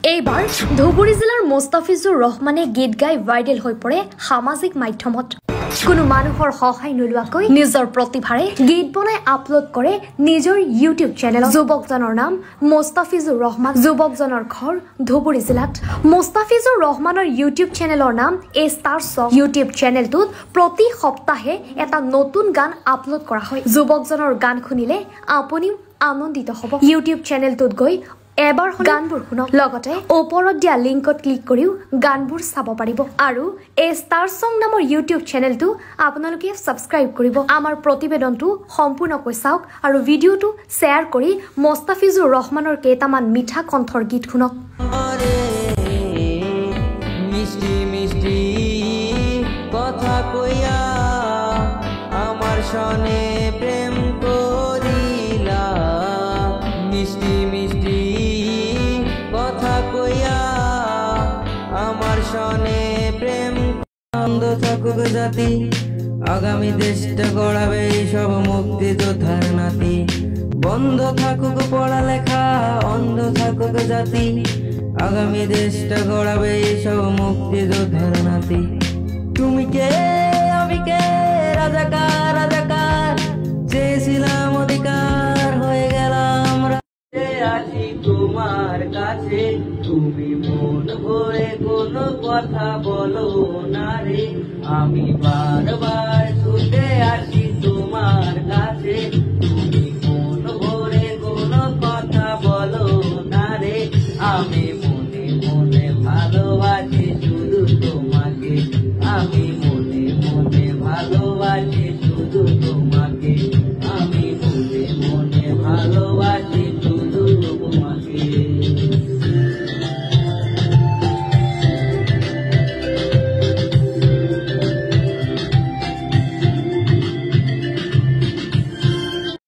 এইবাৰ ধুবুৰী জিলাৰ মোস্তাফিজুৰ ৰহমানে গীত গাই ভাইৰেল হৈ পৰে সামাজিক মাধ্যমত। কোনো মানুহৰ সহায় নোলোৱাকৈ নিজৰ প্ৰতিভাৰে গীত বনাই আপলোড কৰে নিজৰ ইউটিউব চেনেলত। যুৱকজনৰ নাম মোস্তাফিজুৰ ৰহমান। যুৱকজনৰ ঘৰ ধুবুৰী জিলাত। মোস্তাফিজুৰ ৰহমানৰ ইউটিউব চেনেলৰ নাম এ ষ্টাৰ সং। ইউটিউব চেনেলটোত প্ৰতি সপ্তাহে এটা নতুন গান আপলোড কৰা হয়। যুৱকজনৰ গান শুনিলে আপুনিও আনন্দিত হ'ব। ইউটিউব চেনেলটোত গৈ এবাৰ গানবোৰ শুনক, লগতে ওপৰত দিয়া লিংকত ক্লিক কৰিও গানবোৰ চাব পাৰিব। আৰু এ ষ্টাৰ সং নামৰ ইউটিউব চেনেলটো আপোনালোকে সাবস্ক্ৰাইব কৰিব। আমাৰ প্ৰতিবেদনটো সম্পূৰ্ণকৈ চাওক আৰু ভিডিঅ'টো শ্বেয়াৰ কৰি মোস্তাফিজুৰ ৰহমানৰ কেইটামান মিঠা কণ্ঠৰ গীত শুনক। মিষ্টি মিষ্টি কথা কইয়া আমার সনে প্রেম করিলা, মিষ্টি মিষ্টি কথা কইয়া আমার সনে প্রেম। অন্ধ থাকুক জাতি, আগামী দেশটা গড়াবে সব মুক্তিযোদ্ধার নাতি। বন্ধ থাকুক পড়ালেখা, অন্ধ থাকুক জাতি, আগামী দেশটা গড়াবে সব মুক্তিযোদ্ধার নাতি। তুমি কে আমি কে, রাজাকার রাজাকার, চেয়েছিলাম অধিকার, হয়ে গেলাম আসি তোমার কাছে। তুমি মন ভরে কোনো কথা বলো না রে, আমি বারবার ছুটে আসি তোমার কাছে।